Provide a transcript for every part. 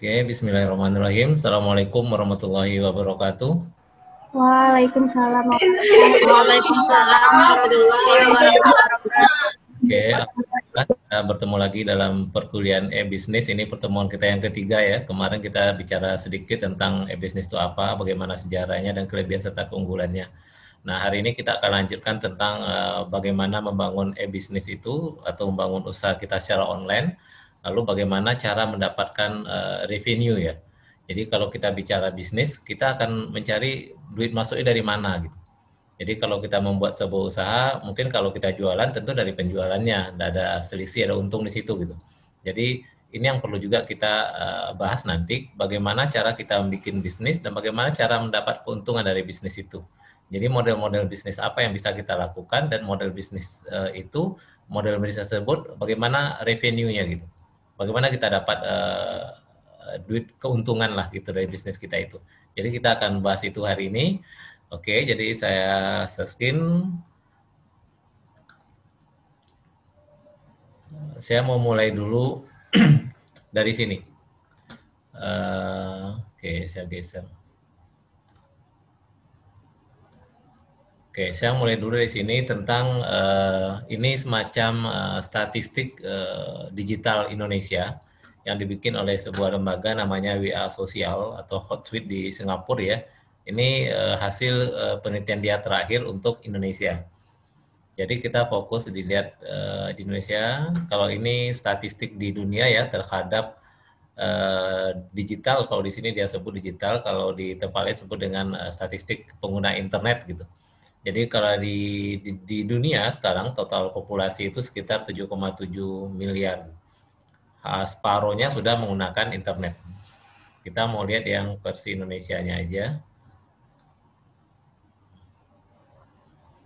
Oke, bismillahirrahmanirrahim. Assalamualaikum warahmatullahi wabarakatuh. Waalaikumsalam. Waalaikumsalam warahmatullahi wabarakatuh. Oke, alhamdulillah kita bertemu lagi dalam perkuliahan e-bisnis. Ini pertemuan kita yang ketiga ya. Kemarin kita bicara sedikit tentang e-bisnis itu apa, bagaimana sejarahnya dan kelebihan serta keunggulannya. Nah, hari ini kita akan lanjutkan tentang bagaimana membangun e-bisnis itu atau membangun usaha kita secara online. Lalu bagaimana cara mendapatkan revenue ya. Jadi kalau kita bicara bisnis, kita akan mencari duit masuknya dari mana gitu. Jadi kalau kita membuat sebuah usaha, mungkin kalau kita jualan tentu dari penjualannya, ada selisih, ada untung di situ gitu. Jadi ini yang perlu juga kita bahas nanti, bagaimana cara kita membuat bisnis dan bagaimana cara mendapat keuntungan dari bisnis itu. Jadi model-model bisnis apa yang bisa kita lakukan dan model bisnis itu, model bisnis tersebut bagaimana revenue-nya gitu. Bagaimana kita dapat duit keuntungan lah gitu dari bisnis kita itu. Jadi kita akan bahas itu hari ini. Oke, jadi saya screen. Saya mau mulai dulu dari sini. Oke, saya geser. Oke, saya mulai dulu dari sini tentang ini semacam statistik digital Indonesia yang dibikin oleh sebuah lembaga namanya WA Sosial atau Hotsuite di Singapura ya. Ini hasil penelitian dia terakhir untuk Indonesia. Jadi kita fokus dilihat di Indonesia. Kalau ini statistik di dunia ya terhadap digital. Kalau di sini dia sebut digital, kalau di tempat lain sebut dengan statistik pengguna internet gitu. Jadi kalau di dunia sekarang total populasi itu sekitar 7,7 miliar. Separuhnya sudah menggunakan internet. Kita mau lihat yang versi Indonesianya aja.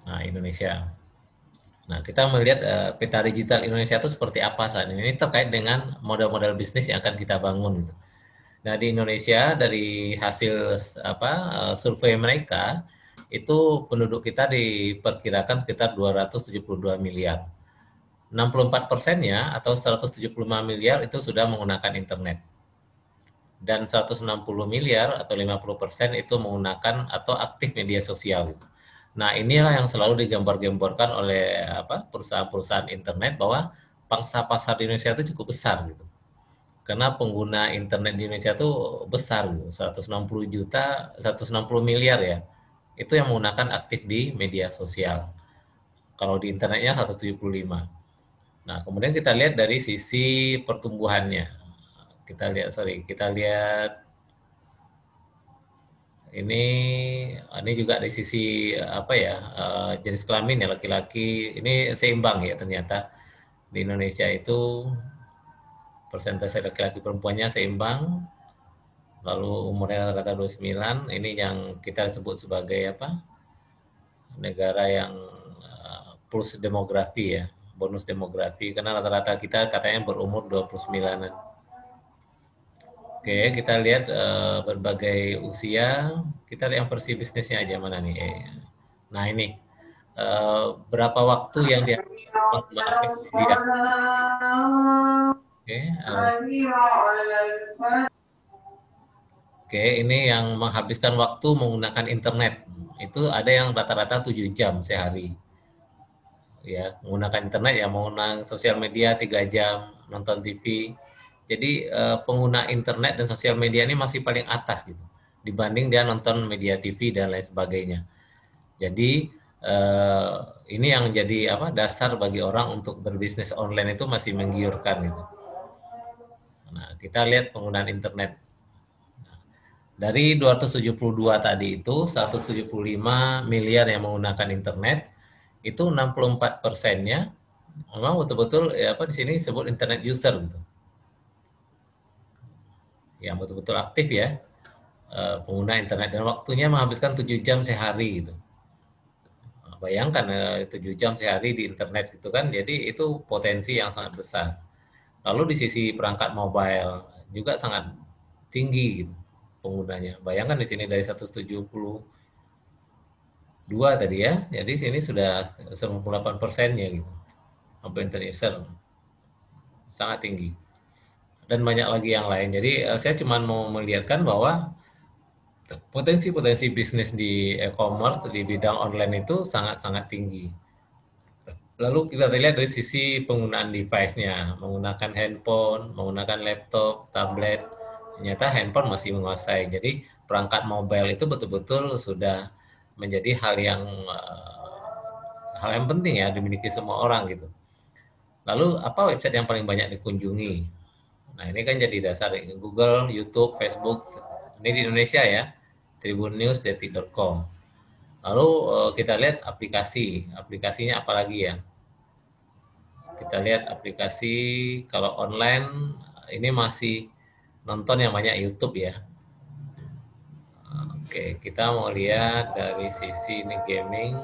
Nah, Indonesia. Nah, kita melihat peta digital Indonesia itu seperti apa saat ini. Ini terkait dengan model-model bisnis yang akan kita bangun. Nah, di Indonesia dari hasil survei mereka, itu penduduk kita diperkirakan sekitar 272 miliar. 64%-nya atau 175 miliar itu sudah menggunakan internet. Dan 160 miliar atau 50% itu menggunakan atau aktif media sosial. Nah, inilah yang selalu digambar-gemborkan oleh perusahaan-perusahaan internet bahwa pangsa pasar di Indonesia itu cukup besar gitu. Karena pengguna internet di Indonesia itu besar gitu, 160 juta, 160 miliar ya. Itu yang menggunakan aktif di media sosial. Kalau di internetnya 175. Nah, kemudian kita lihat dari sisi pertumbuhannya. Kita lihat ini juga dari sisi jenis kelamin ya, laki-laki ini seimbang ya ternyata di Indonesia itu persentase laki-laki perempuannya seimbang, lalu umurnya rata-rata 29, ini yang kita sebut sebagai negara yang plus demografi ya, bonus demografi, karena rata-rata kita katanya berumur 29-an. Oke, kita lihat berbagai usia. Kita lihat yang versi bisnisnya aja mana nih. Nah ini, berapa waktu yang dia mengakses media. Oke, ini yang menghabiskan waktu menggunakan internet. Itu ada yang rata-rata 7 jam sehari. Ya, menggunakan internet ya, menggunakan sosial media 3 jam, nonton TV. Jadi pengguna internet dan sosial media ini masih paling atas gitu dibanding dia nonton media TV dan lain sebagainya. Jadi ini yang jadi dasar bagi orang untuk berbisnis online itu masih menggiurkan gitu. Nah, kita lihat penggunaan internet. Nah, dari 272 tadi itu 175 miliar yang menggunakan internet, itu 64%-nya memang betul-betul di sini disebut internet user gitu. Yang betul-betul aktif ya, pengguna internet, dan waktunya menghabiskan 7 jam sehari gitu. Bayangkan 7 jam sehari di internet itu kan, jadi itu potensi yang sangat besar. Lalu di sisi perangkat mobile juga sangat tinggi gitu penggunanya. Bayangkan di sini dari 172 tadi ya, jadi sini sudah 98%-nya gitu. Sampai internet user sangat tinggi. dan banyak lagi yang lain. Jadi saya cuma mau melihatkan bahwa potensi-potensi bisnis di e-commerce di bidang online itu sangat-sangat tinggi. Lalu kita lihat dari sisi penggunaan device-nya, menggunakan handphone, menggunakan laptop, tablet, ternyata handphone masih menguasai. Jadi perangkat mobile itu betul-betul sudah menjadi hal yang penting ya dimiliki semua orang gitu. Lalu apa website yang paling banyak dikunjungi? Nah ini kan jadi dasar Google, YouTube, Facebook. Ini di Indonesia ya, Tribunnews, Detik.com. Lalu kita lihat aplikasinya apa lagi ya? Kita lihat aplikasi kalau online ini masih nonton yang banyak YouTube ya. Oke, kita mau lihat dari sisi ini gaming,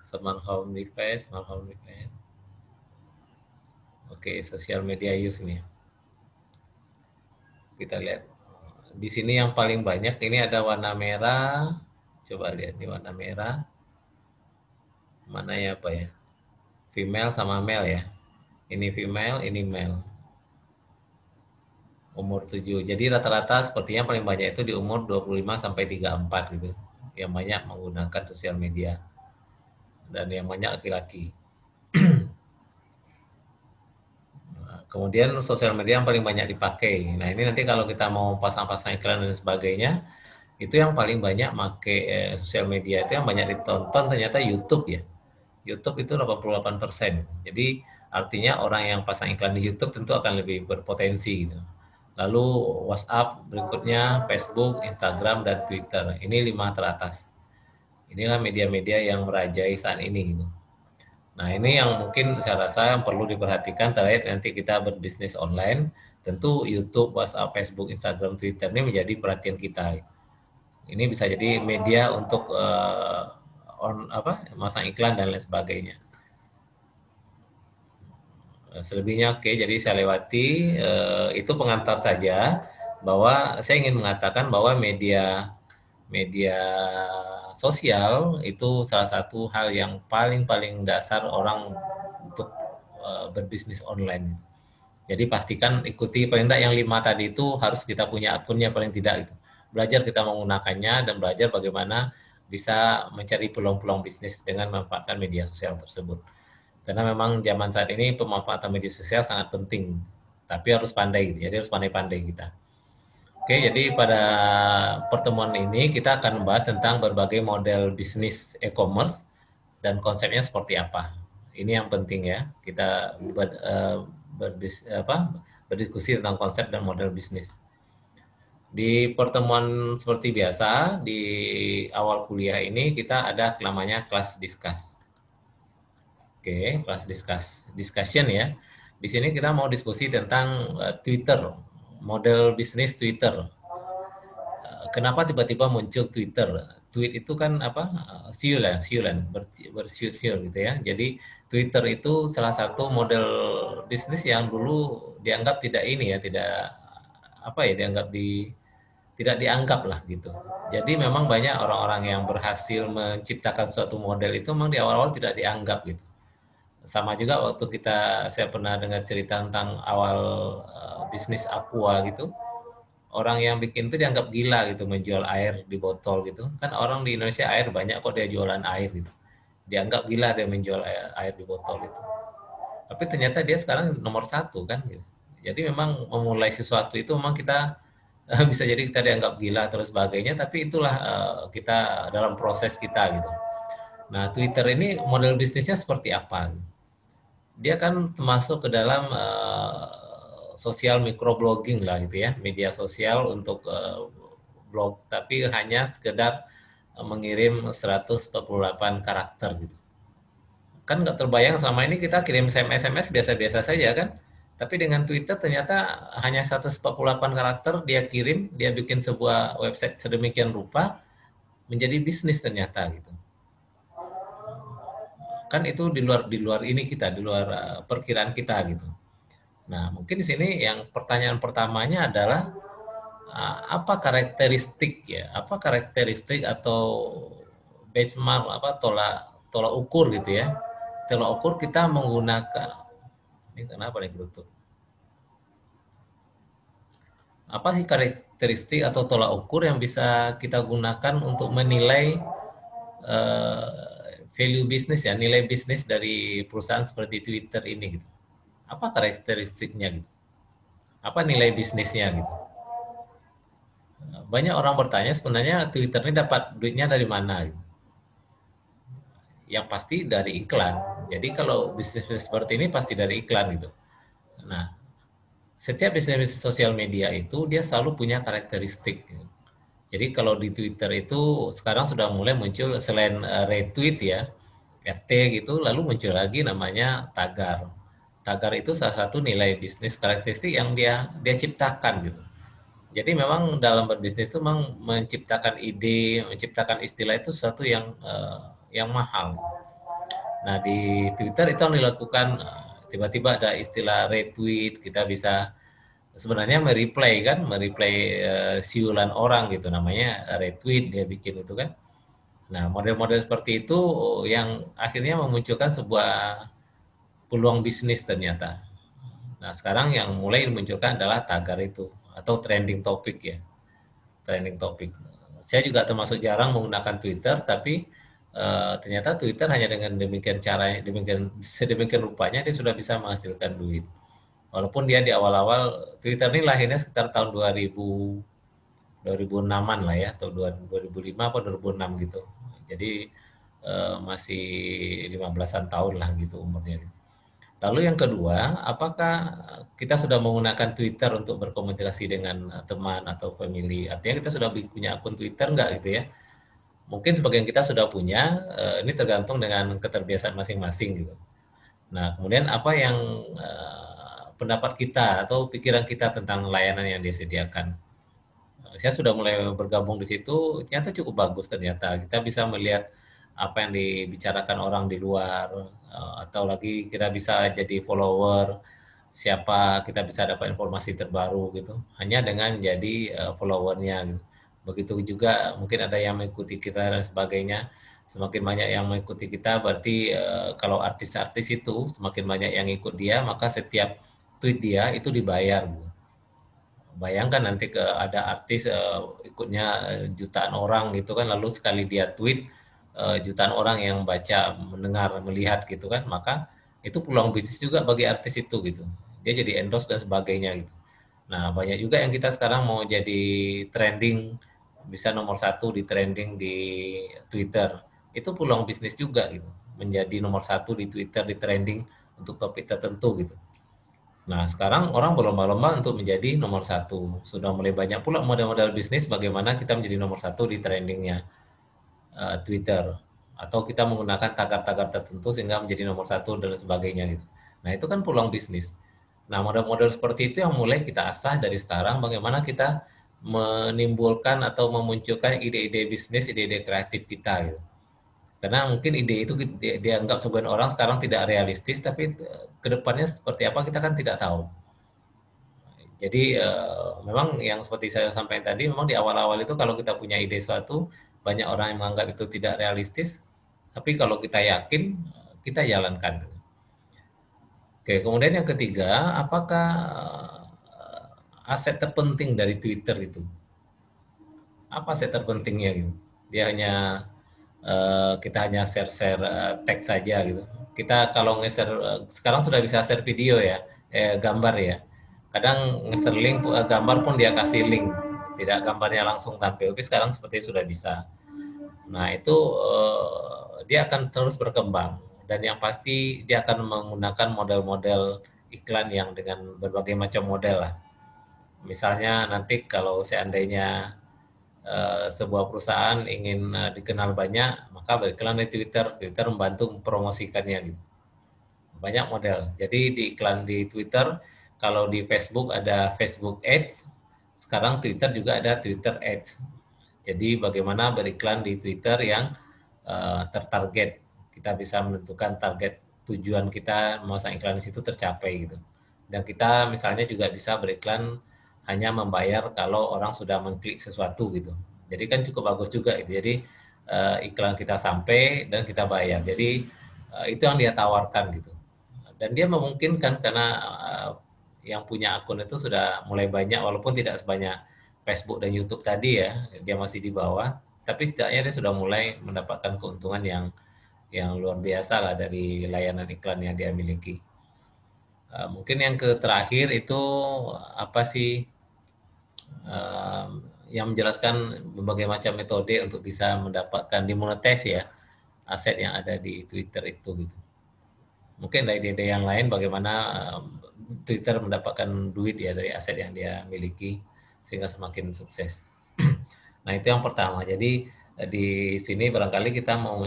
smart home device. Oke, social media use nih. Kita lihat di sini yang paling banyak ini ada warna merah. Coba lihat di warna merah. Mana ya apa ya? Female sama male ya. Ini female, ini male. Umur 7. Jadi rata-rata sepertinya paling banyak itu di umur 25 sampai 34 gitu. Yang banyak menggunakan sosial media. Dan yang banyak laki-laki. Kemudian sosial media yang paling banyak dipakai. Nah, ini nanti kalau kita mau pasang-pasang iklan dan sebagainya, itu yang paling banyak pakai sosial media itu yang banyak ditonton ternyata YouTube ya. YouTube itu 88%. Jadi artinya orang yang pasang iklan di YouTube tentu akan lebih berpotensi gitu. Lalu WhatsApp, berikutnya Facebook, Instagram, dan Twitter. Ini 5 teratas. Inilah media-media yang merajai saat ini gitu. Nah ini yang mungkin saya rasa yang perlu diperhatikan terkait nanti kita berbisnis online. Tentu YouTube, WhatsApp, Facebook, Instagram, Twitter ini menjadi perhatian kita. Ini bisa jadi media untuk masang iklan dan lain sebagainya. Selebihnya oke, jadi saya lewati. Itu pengantar saja bahwa saya ingin mengatakan bahwa media sosial itu salah satu hal yang paling dasar orang untuk berbisnis online. Jadi pastikan ikuti paling tidak yang 5 tadi itu harus kita punya akunnya paling tidak gitu. Belajar kita menggunakannya dan belajar bagaimana bisa mencari peluang-peluang bisnis dengan memanfaatkan media sosial tersebut. Karena memang zaman saat ini pemanfaatan media sosial sangat penting, tapi harus pandai gitu. Jadi harus pandai-pandai kita. Oke, jadi pada pertemuan ini kita akan membahas tentang berbagai model bisnis e-commerce dan konsepnya seperti apa. Ini yang penting ya, kita berdiskusi tentang konsep dan model bisnis. Di pertemuan seperti biasa, di awal kuliah ini kita ada namanya kelas discuss. Oke, kelas discussion ya. Di sini kita mau diskusi tentang Twitter, model bisnis Twitter. Kenapa tiba-tiba muncul Twitter? Tweet itu kan apa? Siulan, bersiul gitu ya. Jadi Twitter itu salah satu model bisnis yang dulu dianggap tidak dianggap lah gitu. Jadi memang banyak orang-orang yang berhasil menciptakan suatu model itu memang di awal-awal tidak dianggap gitu. Sama juga waktu saya pernah dengar cerita tentang awal bisnis Aqua gitu. Orang yang bikin itu dianggap gila gitu, menjual air di botol gitu. Kan orang di Indonesia air banyak kok dia jualan air gitu. Dianggap gila dia menjual air di botol itu. Tapi ternyata dia sekarang nomor 1 kan gitu. Jadi memang memulai sesuatu itu memang kita bisa jadi kita dianggap gila terus sebagainya, tapi itulah kita dalam proses kita gitu. Nah, Twitter ini model bisnisnya seperti apa? Dia kan termasuk ke dalam sosial microblogging lah gitu ya, media sosial untuk blog, tapi hanya sekedar mengirim 148 karakter gitu. Kan nggak terbayang selama ini kita kirim SMS biasa-biasa saja kan, tapi dengan Twitter ternyata hanya 148 karakter dia kirim, dia bikin sebuah website sedemikian rupa menjadi bisnis ternyata gitu. Kan itu di luar ini kita, di luar perkiraan kita gitu. Nah, mungkin di sini yang pertanyaan pertamanya adalah apa karakteristik atau benchmark tolak ukur gitu ya. Tolak ukur kita menggunakan ini kenapa nih ketutup? apa sih karakteristik atau tolak ukur yang bisa kita gunakan untuk menilai value bisnis ya, nilai bisnis dari perusahaan seperti Twitter ini gitu. Apa karakteristiknya gitu? Apa nilai bisnisnya gitu? Banyak orang bertanya sebenarnya Twitter ini dapat duitnya dari mana gitu. Yang pasti dari iklan. Jadi kalau bisnis seperti ini pasti dari iklan gitu. Nah, setiap bisnis sosial media itu dia selalu punya karakteristik. Jadi kalau di Twitter itu sekarang sudah mulai muncul selain retweet ya, RT gitu, lalu muncul lagi namanya tagar. Tagar itu salah satu nilai bisnis karakteristik yang dia ciptakan gitu. Jadi memang dalam berbisnis itu memang menciptakan ide, menciptakan istilah itu sesuatu yang mahal. Nah di Twitter itu yang dilakukan tiba-tiba ada istilah retweet, kita bisa sebenarnya mereplay kan, siulan orang gitu, namanya retweet dia bikin itu kan. Nah model-model seperti itu yang akhirnya memunculkan sebuah peluang bisnis ternyata. Nah sekarang yang mulai dimunculkan adalah tagar itu atau trending topic ya, trending topic. Saya juga termasuk jarang menggunakan Twitter, tapi ternyata Twitter hanya dengan demikian caranya, sedemikian rupanya dia sudah bisa menghasilkan duit. Walaupun dia di awal-awal Twitter ini lahirnya sekitar tahun 2006-an lah ya, atau 2005 atau 2006 gitu. Jadi masih 15-an tahun lah gitu umurnya. Lalu yang kedua, apakah kita sudah menggunakan Twitter untuk berkomunikasi dengan teman atau family? Artinya kita sudah punya akun Twitter enggak gitu ya? Mungkin sebagian kita sudah punya, ini tergantung dengan keterbiasaan masing-masing gitu. Nah, kemudian apa yang pendapat kita atau pikiran kita tentang layanan yang disediakan? Saya sudah mulai bergabung di situ, ternyata cukup bagus ternyata. Kita bisa melihat apa yang dibicarakan orang di luar, atau lagi kita bisa jadi follower, siapa kita bisa dapat informasi terbaru gitu, hanya dengan jadi followernya gitu. Begitu juga mungkin ada yang mengikuti kita dan sebagainya. Semakin banyak yang mengikuti kita berarti kalau artis-artis itu semakin banyak yang ikut dia, maka setiap tweet dia itu dibayar. Bayangkan nanti ada artis ikutnya jutaan orang gitu kan, lalu sekali dia tweet jutaan orang yang baca, mendengar, melihat gitu kan, maka itu peluang bisnis juga bagi artis itu gitu. Dia jadi endorse dan sebagainya gitu. Nah banyak juga yang kita sekarang mau jadi trending, bisa nomor 1 di trending di Twitter. Itu peluang bisnis juga gitu, menjadi nomor 1 di Twitter, di trending untuk topik tertentu gitu. Nah sekarang orang berlomba-lomba untuk menjadi nomor 1. Sudah mulai banyak pula model-model bisnis bagaimana kita menjadi nomor 1 di trendingnya Twitter, atau kita menggunakan tagar-tagar tertentu sehingga menjadi nomor 1 dan sebagainya gitu. Nah itu kan peluang bisnis. Nah model-model seperti itu yang mulai kita asah dari sekarang, bagaimana kita menimbulkan atau memunculkan ide-ide bisnis, ide-ide kreatif kita gitu. Karena mungkin ide itu dianggap sebagian orang sekarang tidak realistis, tapi kedepannya seperti apa kita kan tidak tahu. Jadi memang yang seperti saya sampaikan tadi, memang di awal-awal itu kalau kita punya ide suatu, banyak orang yang menganggap itu tidak realistis, tapi kalau kita yakin, kita jalankan. Oke, kemudian yang ketiga, apakah aset terpenting dari Twitter itu? Apa aset terpentingnya gitu? Dia hanya kita hanya share teks saja gitu. Kita kalau nge-share sekarang sudah bisa share video ya, gambar ya. Kadang nge-share link gambar pun dia kasih link, tidak gambarnya langsung tampil. Tapi sekarang seperti sudah bisa. Nah itu dia akan terus berkembang dan yang pasti dia akan menggunakan model-model iklan yang dengan berbagai macam model lah. Misalnya nanti kalau seandainya sebuah perusahaan ingin dikenal banyak, maka beriklan di Twitter. Twitter membantu mempromosikannya gitu. Banyak model. Jadi di iklan di Twitter, kalau di Facebook ada Facebook Ads, sekarang Twitter juga ada Twitter Ads. Jadi bagaimana beriklan di Twitter yang tertarget. Kita bisa menentukan target tujuan kita memasang iklan di situ tercapai gitu. Dan kita misalnya juga bisa beriklan hanya membayar kalau orang sudah mengklik sesuatu gitu. Jadi kan cukup bagus juga itu. Jadi iklan kita sampai dan kita bayar. Jadi itu yang dia tawarkan gitu. Dan dia memungkinkan karena yang punya akun itu sudah mulai banyak, walaupun tidak sebanyak Facebook dan YouTube tadi ya, dia masih di bawah, tapi setidaknya dia sudah mulai mendapatkan keuntungan yang luar biasa lah dari layanan iklan yang dia miliki. Mungkin yang terakhir itu apa sih, yang menjelaskan berbagai macam metode untuk bisa mendapatkan dimonetize ya aset yang ada di Twitter itu gitu. Mungkin dari ide yang lain bagaimana Twitter mendapatkan duit ya dari aset yang dia miliki sehingga semakin sukses. Nah, itu yang pertama. Jadi di sini barangkali kita mau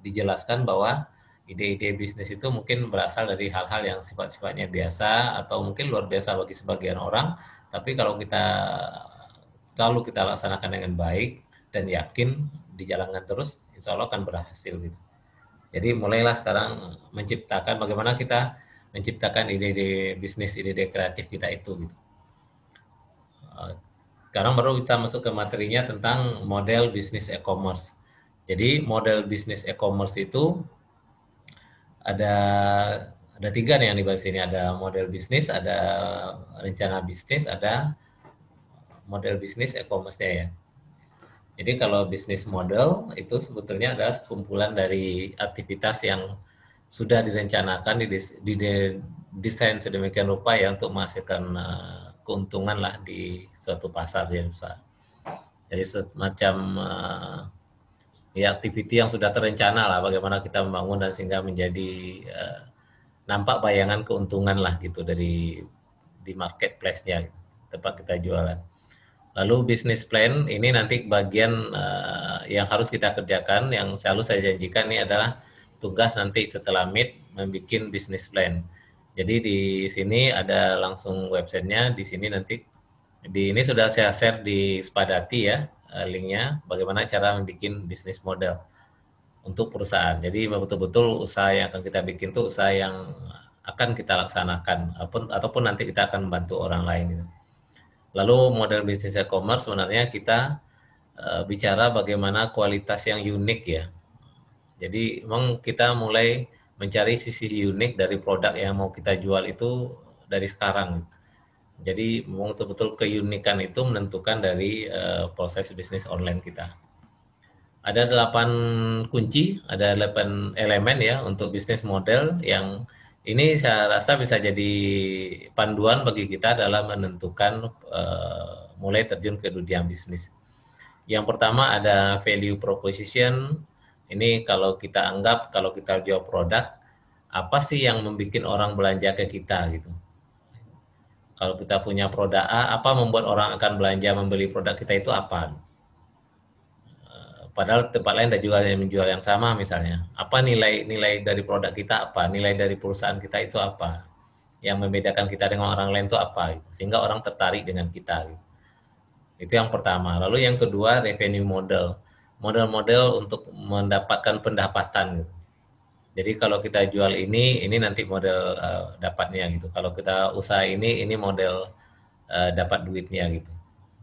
dijelaskan bahwa ide-ide bisnis itu mungkin berasal dari hal-hal yang sifat-sifatnya biasa atau mungkin luar biasa bagi sebagian orang, tapi kalau kita selalu kita laksanakan dengan baik dan yakin dijalankan terus, insya Allah akan berhasil gitu. Jadi mulailah sekarang menciptakan bagaimana kita menciptakan ide-ide bisnis, ide-ide kreatif kita itu gitu. Sekarang baru bisa masuk ke materinya tentang model bisnis e-commerce. Jadi model bisnis e-commerce itu ada 3 nih yang dibahas ini. Ada model bisnis, ada rencana bisnis, ada model bisnis e-commerce-nya ya. Jadi kalau bisnis model itu sebetulnya adalah kumpulan dari aktivitas yang sudah direncanakan, didesain sedemikian rupa ya untuk menghasilkan keuntungan lah di suatu pasar ya. Jadi semacam ya aktiviti yang sudah terencana lah bagaimana kita membangun dan sehingga menjadi nampak bayangan keuntungan lah gitu dari di marketplace-nya tempat kita jualan. Lalu business plan ini nanti bagian yang harus kita kerjakan, yang selalu saya janjikan ini adalah tugas nanti setelah meet membuat business plan. Jadi di sini ada langsung websitenya, di sini nanti ini sudah saya share di Spadati ya linknya, bagaimana cara membuat business model untuk perusahaan. Jadi betul-betul usaha yang akan kita bikin itu usaha yang akan kita laksanakan ataupun nanti kita akan membantu orang lain gitu. Lalu model bisnis e-commerce sebenarnya kita bicara bagaimana kualitas yang unik ya. Jadi memang kita mulai mencari sisi unik dari produk yang mau kita jual itu dari sekarang. Jadi memang betul-betul keunikan itu menentukan dari proses bisnis online kita. Ada 8 kunci, ada 8 elemen ya untuk bisnis model yang ini saya rasa bisa jadi panduan bagi kita dalam menentukan mulai terjun ke dunia bisnis. Yang pertama ada value proposition. Ini kalau kita anggap kalau kita jual produk, apa sih yang membuat orang belanja ke kita gitu. Kalau kita punya produk A, apa membuat orang akan belanja membeli produk kita itu apa? Padahal tempat lain ada juga yang menjual yang sama misalnya. Apa nilai dari produk kita apa? Nilai dari perusahaan kita itu apa? Yang membedakan kita dengan orang lain itu apa? Sehingga orang tertarik dengan kita. Itu yang pertama. Lalu yang kedua revenue model. Model-model untuk mendapatkan pendapatan. Jadi kalau kita jual ini nanti model dapatnya gitu. Kalau kita usaha ini model dapat duitnya gitu.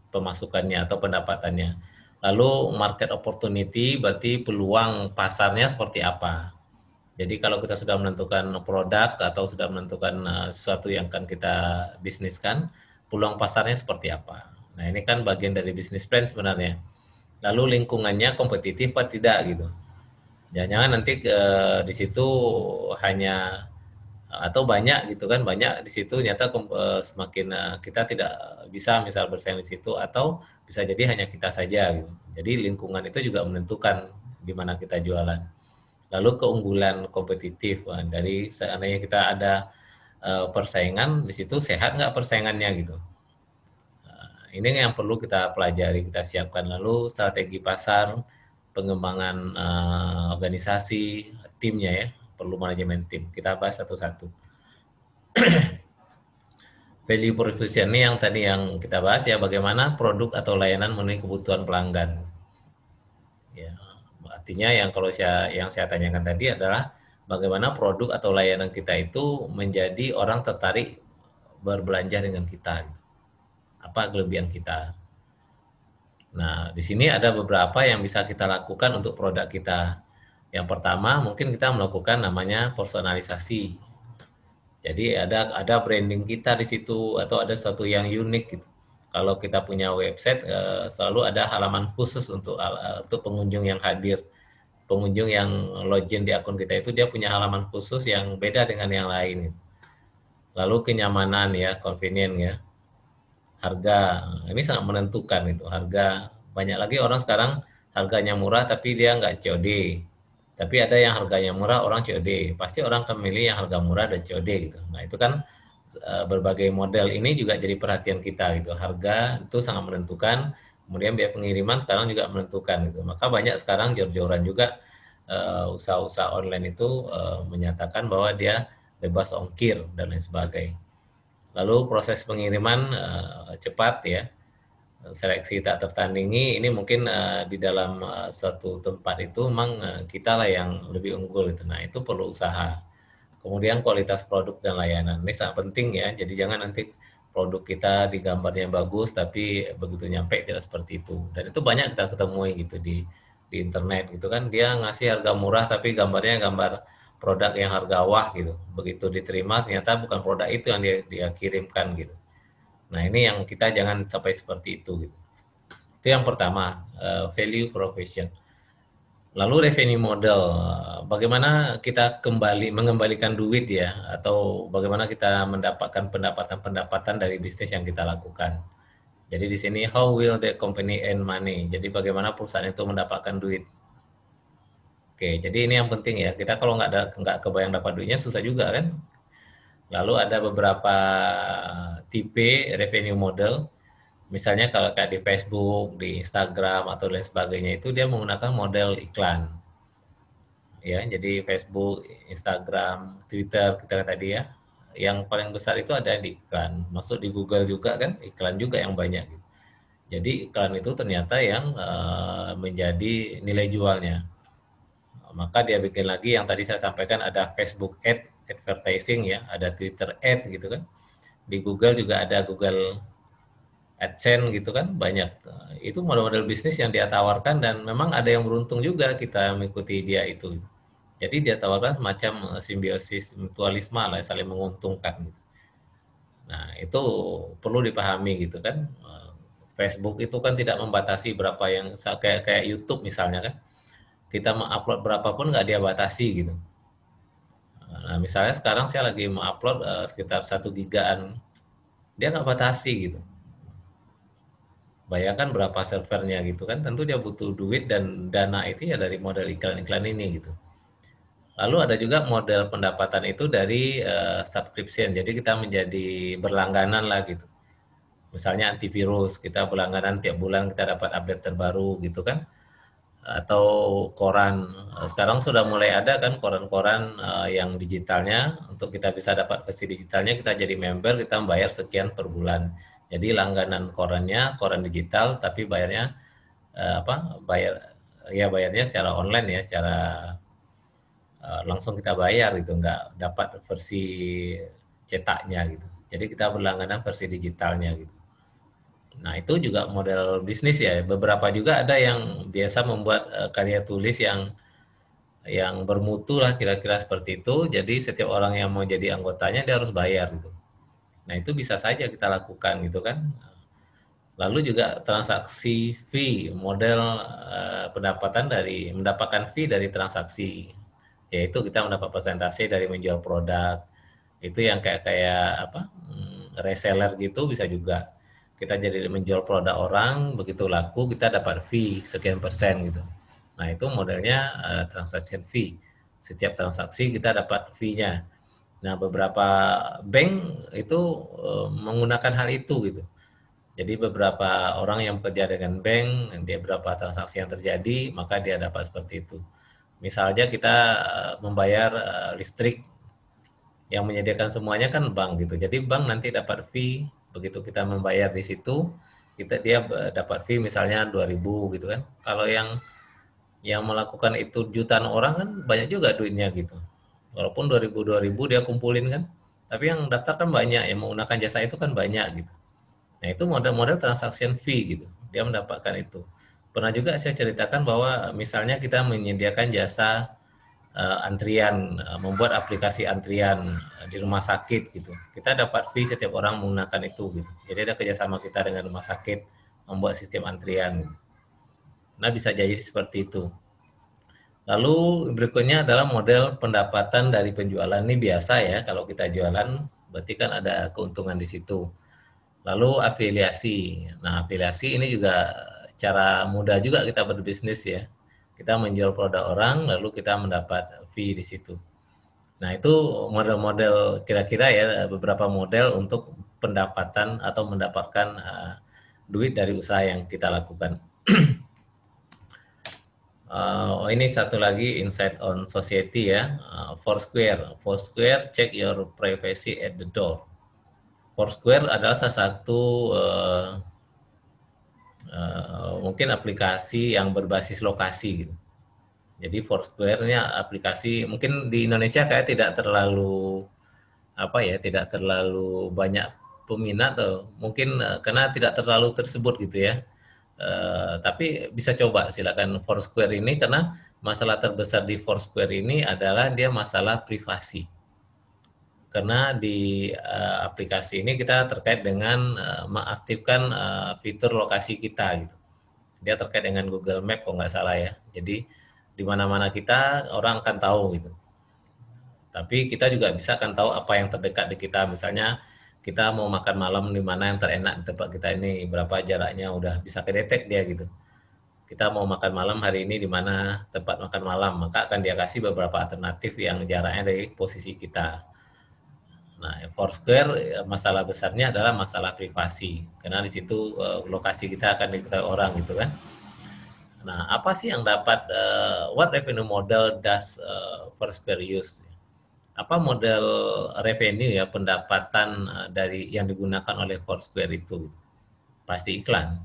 Pemasukannya atau pendapatannya. Lalu market opportunity berarti peluang pasarnya seperti apa. Jadi kalau kita sudah menentukan produk atau sudah menentukan sesuatu yang akan kita bisniskan, peluang pasarnya seperti apa. Nah ini kan bagian dari business plan sebenarnya. Lalu lingkungannya kompetitif atau tidak gitu. Jangan-jangan nanti di situ hanya atau banyak gitu kan, banyak di situ nyata semakin kita tidak bisa misal bersaing di situ atau bisa jadi hanya kita saja gitu. Jadi lingkungan itu juga menentukan di mana kita jualan. Lalu keunggulan kompetitif dari seandainya kita ada persaingan di situ sehat nggak persaingannya gitu. Ini yang perlu kita pelajari, kita siapkan. Lalu strategi pasar, pengembangan organisasi, timnya ya, perlu manajemen tim. Kita bahas satu-satu. Value proposition ini yang tadi yang kita bahas ya, bagaimana produk atau layanan memenuhi kebutuhan pelanggan. Ya, artinya yang saya tanyakan tadi adalah bagaimana produk atau layanan kita itu menjadi orang tertarik berbelanja dengan kita. Apa kelebihan kita? Nah, di sini ada beberapa yang bisa kita lakukan untuk produk kita. Yang pertama, mungkin kita melakukan namanya personalisasi. Jadi ada branding kita di situ atau ada sesuatu yang unik gitu. Kalau kita punya website selalu ada halaman khusus untuk pengunjung yang hadir. Pengunjung yang login di akun kita itu dia punya halaman khusus yang beda dengan yang lain. Lalu kenyamanan ya, convenient ya. Harga, ini sangat menentukan itu. Harga, banyak lagi orang sekarang harganya murah tapi dia nggak COD. Tapi ada yang harganya murah orang COD. Pasti orang akan memilih yang harga murah dan COD gitu. Nah, itu kan berbagai model ini juga jadi perhatian kita gitu. Harga itu sangat menentukan. Kemudian biaya pengiriman sekarang juga menentukan gitu. Maka banyak sekarang jor-joran juga usaha-usaha online itu menyatakan bahwa dia bebas ongkir dan lain sebagainya. Lalu proses pengiriman cepat ya, seleksi tak tertandingi. Ini mungkin di dalam suatu tempat itu memang kita lah yang lebih unggul itu. Nah, itu perlu usaha. Kemudian kualitas produk dan layanan ini sangat penting ya. Jadi jangan nanti produk kita di gambarnya bagus tapi begitu nyampe tidak seperti itu. Dan itu banyak kita ketemui gitu di internet gitu kan. Dia ngasih harga murah tapi gambarnya gambar produk yang harga wah gitu. Begitu diterima ternyata bukan produk itu yang dia kirimkan gitu. Nah, ini yang kita jangan sampai seperti itu gitu. Itu yang pertama, value proposition. Lalu revenue model, bagaimana kita mengembalikan duit ya, atau bagaimana kita mendapatkan pendapatan dari bisnis yang kita lakukan. Jadi di sini how will the company earn money? Jadi bagaimana perusahaan itu mendapatkan duit. Oke, jadi ini yang penting ya. Kita kalau nggak kebayang dapat duitnya susah juga kan. Lalu ada beberapa tipe revenue model. Misalnya kalau kayak di Facebook, di Instagram atau lain sebagainya itu dia menggunakan model iklan. Ya, jadi Facebook, Instagram, Twitter kita tadi ya. Yang paling besar itu ada di iklan. Masuk di Google juga kan, iklan juga yang banyak gitu. Jadi iklan itu ternyata yang menjadi nilai jualnya. Maka dia bikin lagi yang tadi saya sampaikan ada Facebook advertising ya, ada Twitter ad gitu kan. Di Google juga ada Google AdSense gitu kan, banyak. Itu model-model bisnis yang dia tawarkan dan memang ada yang beruntung juga kita mengikuti dia itu. Jadi dia tawarkan semacam simbiosis mutualisme lah, saling menguntungkan. Nah, itu perlu dipahami gitu kan. Facebook itu kan tidak membatasi berapa yang kayak YouTube misalnya kan. Kita mengupload berapapun nggak dia batasi gitu. Nah, misalnya sekarang saya lagi mengupload sekitar 1 gigaan, dia nggak batasi gitu. Bayangkan berapa servernya gitu kan, tentu dia butuh duit dan dana itu ya dari model iklan-iklan ini gitu. Lalu ada juga model pendapatan itu dari subscription, jadi kita menjadi berlangganan lah gitu. Misalnya antivirus, kita berlangganan tiap bulan kita dapat update terbaru gitu kan. Atau koran, sekarang sudah mulai ada kan koran-koran yang digitalnya, untuk kita bisa dapat versi digitalnya kita jadi member, kita bayar sekian per bulan. Jadi langganan korannya koran digital tapi bayarnya bayarnya secara online ya, secara langsung kita bayar gitu, nggak dapat versi cetaknya gitu. Jadi kita berlangganan versi digitalnya gitu. Nah, itu juga model bisnis ya. Beberapa juga ada yang biasa membuat karya tulis yang bermutu lah kira-kira seperti itu. Jadi setiap orang yang mau jadi anggotanya dia harus bayar gitu. Nah, itu bisa saja kita lakukan gitu kan. Lalu juga transaksi fee, model mendapatkan fee dari transaksi. Yaitu kita mendapat persentase dari menjual produk. Itu yang kayak reseller gitu bisa juga. Kita jadi menjual produk orang, begitu laku kita dapat fee sekian persen gitu. Nah, itu modelnya transaction fee. Setiap transaksi kita dapat fee-nya. Nah, beberapa bank itu menggunakan hal itu gitu. Jadi beberapa orang yang bekerja dengan bank, dia berapa transaksi yang terjadi, maka dia dapat seperti itu. Misalnya kita membayar listrik, yang menyediakan semuanya kan bank gitu. Jadi bank nanti dapat fee. Begitu kita membayar di situ, dia dapat fee misalnya 2.000 gitu kan. Kalau yang melakukan itu jutaan orang kan banyak juga duitnya gitu. Walaupun 2.000 dia kumpulin kan, tapi yang daftar kan banyak, yang menggunakan jasa itu kan banyak gitu. Nah, itu model-model transaction fee gitu. Dia mendapatkan itu. Pernah juga saya ceritakan bahwa misalnya kita menyediakan jasa antrian, membuat aplikasi antrian di rumah sakit gitu. Kita dapat fee setiap orang menggunakan itu gitu. Jadi ada kerjasama kita dengan rumah sakit membuat sistem antrian. Gitu. Nah bisa jadi seperti itu. Lalu berikutnya adalah model pendapatan dari penjualan. Ini biasa ya, kalau kita jualan berarti kan ada keuntungan di situ. Lalu afiliasi. Nah afiliasi ini juga cara mudah juga kita berbisnis ya. Kita menjual produk orang, lalu kita mendapat fee di situ. Nah itu model-model kira-kira ya, beberapa model untuk pendapatan atau mendapatkan duit dari usaha yang kita lakukan. Ini satu lagi insight on society ya, Foursquare. Foursquare, check your privacy at the door. Foursquare adalah salah satu mungkin aplikasi yang berbasis lokasi gitu. Jadi Foursquare-nya aplikasi mungkin di Indonesia kayak tidak terlalu tidak terlalu banyak peminat atau mungkin karena tidak terlalu tersebut gitu ya. Tapi bisa coba silakan Foursquare ini karena masalah terbesar di Foursquare ini adalah dia masalah privasi. Karena di aplikasi ini kita terkait dengan mengaktifkan fitur lokasi kita gitu. Dia terkait dengan Google Map kalau nggak salah ya. Jadi di mana-mana kita orang akan tahu gitu. Tapi kita juga bisa akan tahu apa yang terdekat di kita. Misalnya kita mau makan malam di mana yang terenak di tempat kita ini, berapa jaraknya udah bisa kedetek dia gitu. Kita mau makan malam hari ini di mana tempat makan malam, maka akan dia kasih beberapa alternatif yang jaraknya dari posisi kita. Nah, Foursquare masalah besarnya adalah masalah privasi, karena di situ lokasi kita akan diketahui orang gitu kan. Nah, apa sih yang dapat, what revenue model does Foursquare use? Apa model revenue ya, pendapatan dari yang digunakan oleh Foursquare itu? Pasti iklan.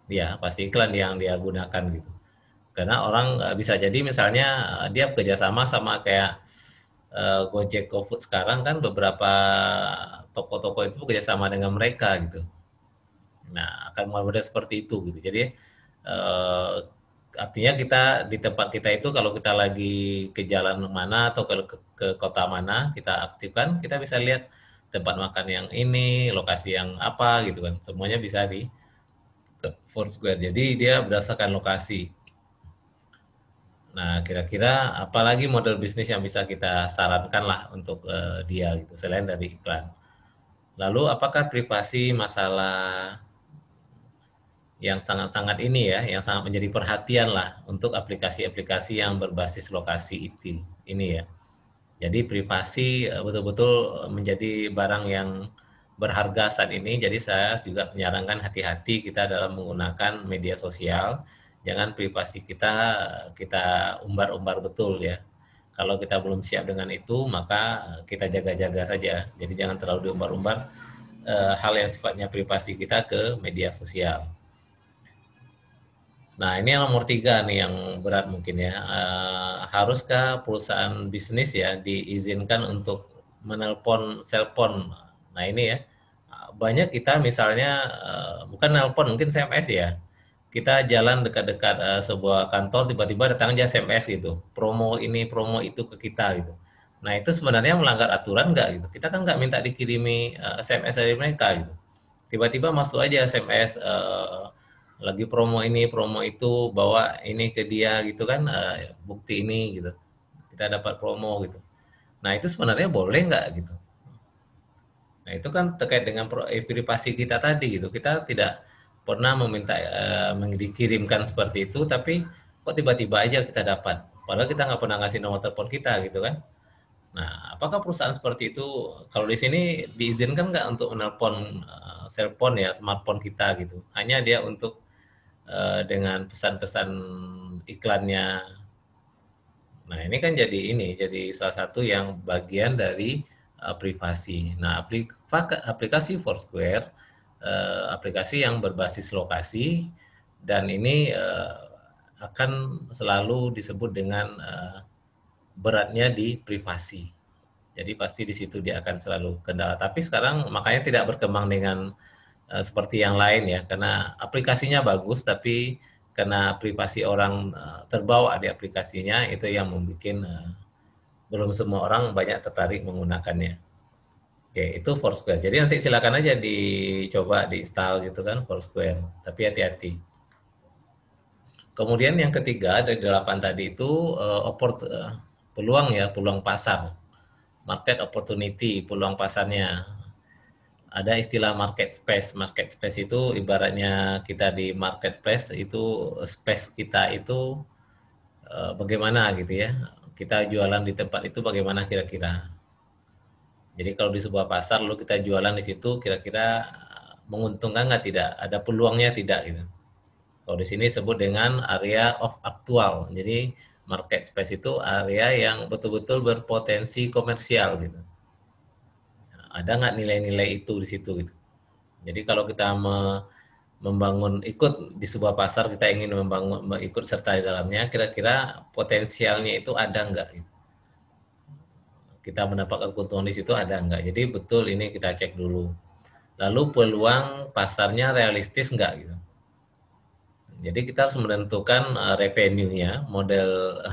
Ya, pasti iklan yang dia gunakan gitu. Karena orang bisa jadi misalnya dia bekerjasama sama kayak Gojek, GoFood sekarang kan beberapa toko-toko itu bekerjasama dengan mereka gitu. Nah, akan model seperti itu gitu. Jadi artinya kita di tempat kita itu kalau kita lagi ke jalan mana atau ke kota mana kita aktifkan, kita bisa lihat tempat makan yang ini, lokasi yang apa gitu kan. Semuanya bisa di Foursquare. Jadi dia berdasarkan lokasi. Nah, kira-kira apalagi model bisnis yang bisa kita sarankan lah untuk dia gitu selain dari iklan. Lalu apakah privasi masalah yang sangat-sangat ini ya, yang sangat menjadi perhatian lah untuk aplikasi-aplikasi yang berbasis lokasi itu ini ya. Jadi privasi betul-betul menjadi barang yang berharga saat ini. Jadi saya juga menyarankan hati-hati kita dalam menggunakan media sosial. Jangan privasi kita umbar-umbar betul ya. Kalau kita belum siap dengan itu, maka kita jaga-jaga saja. Jadi jangan terlalu diumbar-umbar hal yang sifatnya privasi kita ke media sosial. Nah, ini yang nomor 3 nih yang berat mungkin ya. Haruskah perusahaan bisnis ya diizinkan untuk menelpon selpon? Nah, ini ya. Banyak kita misalnya bukan nelpon, mungkin SMS ya. Kita jalan dekat-dekat sebuah kantor, tiba-tiba datang aja SMS gitu. Promo ini, promo itu ke kita gitu. Nah, itu sebenarnya melanggar aturan nggak gitu. Kita kan nggak minta dikirimi SMS dari mereka gitu. Tiba-tiba masuk aja SMS lagi promo ini, promo itu, bawa ini ke dia gitu kan, bukti ini gitu. Kita dapat promo gitu. Nah, itu sebenarnya boleh nggak gitu. Nah, itu kan terkait dengan privasi kita tadi gitu. Kita tidak pernah meminta dikirimkan seperti itu, tapi kok tiba-tiba aja kita dapat. Padahal kita nggak pernah ngasih nomor telepon kita gitu kan. Nah, apakah perusahaan seperti itu, kalau di sini diizinkan nggak untuk menelpon cellphone ya, smartphone kita gitu. Hanya dia untuk dengan pesan-pesan iklannya. Nah, ini kan jadi salah satu yang bagian dari privasi. Nah, aplikasi Foursquare, aplikasi yang berbasis lokasi, dan ini akan selalu disebut dengan beratnya di privasi. Jadi pasti di situ dia akan selalu kendala. Tapi sekarang makanya tidak berkembang dengan seperti yang lain ya, karena aplikasinya bagus tapi karena privasi orang terbawa di aplikasinya, itu yang membuat belum semua orang banyak tertarik menggunakannya. Oke, itu Foursquare. Jadi nanti silakan aja dicoba diinstal gitu kan Foursquare, tapi hati-hati. Kemudian yang ketiga dari 8 tadi itu peluang ya, peluang pasar. Market opportunity, peluang pasarnya. Ada istilah market space. Market space itu ibaratnya kita di marketplace itu space kita itu bagaimana gitu ya. Kita jualan di tempat itu bagaimana kira-kira. Jadi kalau di sebuah pasar lalu kita jualan di situ kira-kira menguntungkan nggak, tidak? Ada peluangnya tidak gitu. Kalau di sini disebut dengan area of actual. Jadi market space itu area yang betul-betul berpotensi komersial gitu. Ada nggak nilai-nilai itu di situ gitu. Jadi kalau kita membangun ikut di sebuah pasar, kita ingin ikut serta di dalamnya, kira-kira potensialnya itu ada nggak gitu. Kita mendapatkan keuntungan di situ ada nggak. Jadi betul ini kita cek dulu. Lalu peluang pasarnya realistis nggak gitu. Jadi kita harus menentukan revenue-nya, model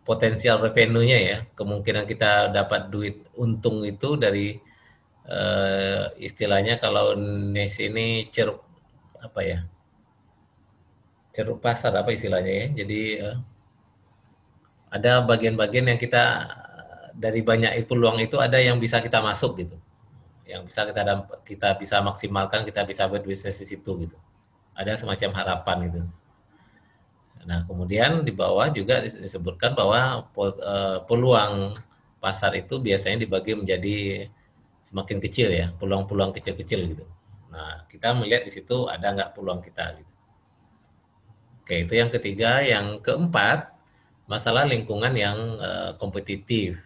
potensial revenue-nya ya. Kemungkinan kita dapat duit untung itu dari istilahnya kalau di sini ceruk apa ya? Ceruk pasar apa istilahnya ya. Jadi ada bagian-bagian yang kita dari banyak peluang itu ada yang bisa kita masuk gitu. Yang bisa kita bisa maksimalkan, kita bisa berbisnis di situ gitu. Ada semacam harapan gitu. Nah, kemudian di bawah juga disebutkan bahwa peluang pasar itu biasanya dibagi menjadi semakin kecil ya, peluang-peluang kecil-kecil gitu. Nah, kita melihat di situ ada nggak peluang kita gitu. Oke, itu yang ketiga. Yang keempat, masalah lingkungan yang kompetitif.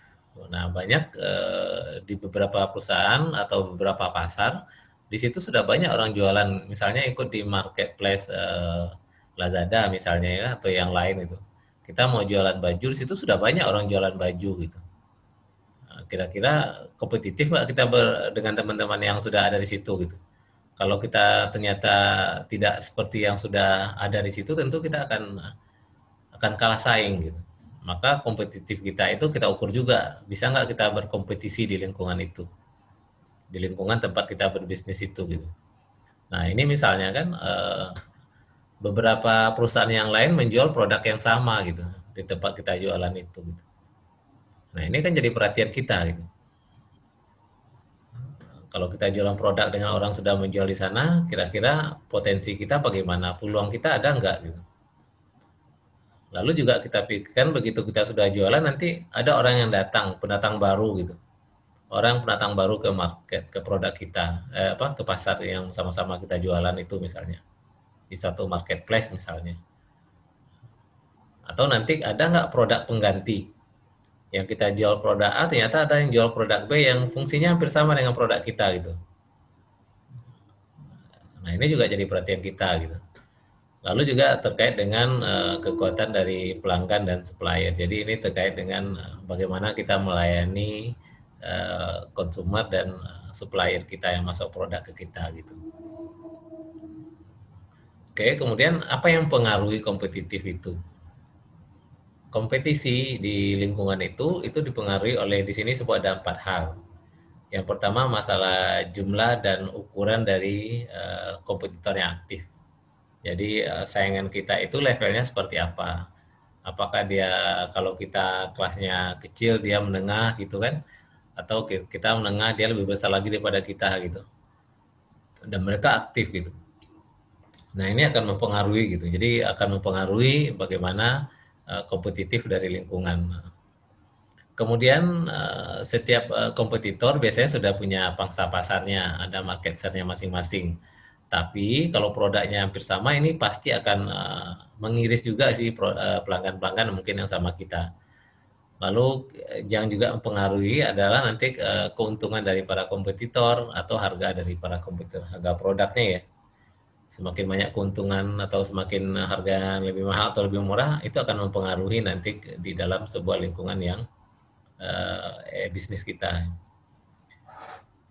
Nah, banyak di beberapa perusahaan atau beberapa pasar, di situ sudah banyak orang jualan, misalnya ikut di marketplace Lazada misalnya ya, atau yang lain itu. Kita mau jualan baju, di situ sudah banyak orang jualan baju gitu. Nah, kira-kira kompetitif nggak kita dengan teman-teman yang sudah ada di situ gitu. Kalau kita ternyata tidak seperti yang sudah ada di situ, tentu kita akan kalah saing gitu. Maka kompetitif kita itu kita ukur juga, bisa nggak kita berkompetisi di lingkungan itu, di lingkungan tempat kita berbisnis itu gitu. Nah ini misalnya kan beberapa perusahaan yang lain menjual produk yang sama gitu di tempat kita jualan itu gitu. Nah ini kan jadi perhatian kita gitu. Kalau kita jualan produk dengan orang sudah menjual di sana, kira-kira potensi kita bagaimana, peluang kita ada nggak gitu. Lalu juga kita pikirkan begitu kita sudah jualan, nanti ada orang yang datang, pendatang baru gitu. Orang pendatang baru ke market, ke produk kita, ke pasar yang sama-sama kita jualan itu misalnya. Di suatu marketplace misalnya. Atau nanti ada nggak produk pengganti? Yang kita jual produk A, ternyata ada yang jual produk B yang fungsinya hampir sama dengan produk kita gitu. Nah ini juga jadi perhatian kita gitu. Lalu juga terkait dengan kekuatan dari pelanggan dan supplier. Jadi ini terkait dengan bagaimana kita melayani konsumer dan supplier kita yang masuk produk ke kita gitu. Oke, kemudian apa yang mempengaruhi kompetitif itu? Kompetisi di lingkungan itu dipengaruhi oleh di sini ada 4 hal. Yang pertama masalah jumlah dan ukuran dari kompetitor yang aktif. Jadi saingan kita itu levelnya seperti apa? Apakah dia kalau kita kelasnya kecil dia menengah gitu kan? Atau kita menengah dia lebih besar lagi daripada kita gitu. Dan mereka aktif gitu. Nah ini akan mempengaruhi gitu. Jadi akan mempengaruhi bagaimana kompetitif dari lingkungan. Kemudian setiap kompetitor biasanya sudah punya pangsa pasarnya, ada market share-nya masing-masing. Tapi kalau produknya hampir sama, ini pasti akan mengiris juga sih pelanggan-pelanggan mungkin yang sama kita. Lalu yang juga mempengaruhi adalah nanti keuntungan dari para kompetitor atau harga dari para kompetitor, harga produknya ya. Semakin banyak keuntungan atau semakin harga lebih mahal atau lebih murah, itu akan mempengaruhi nanti di dalam sebuah lingkungan yang bisnis kita.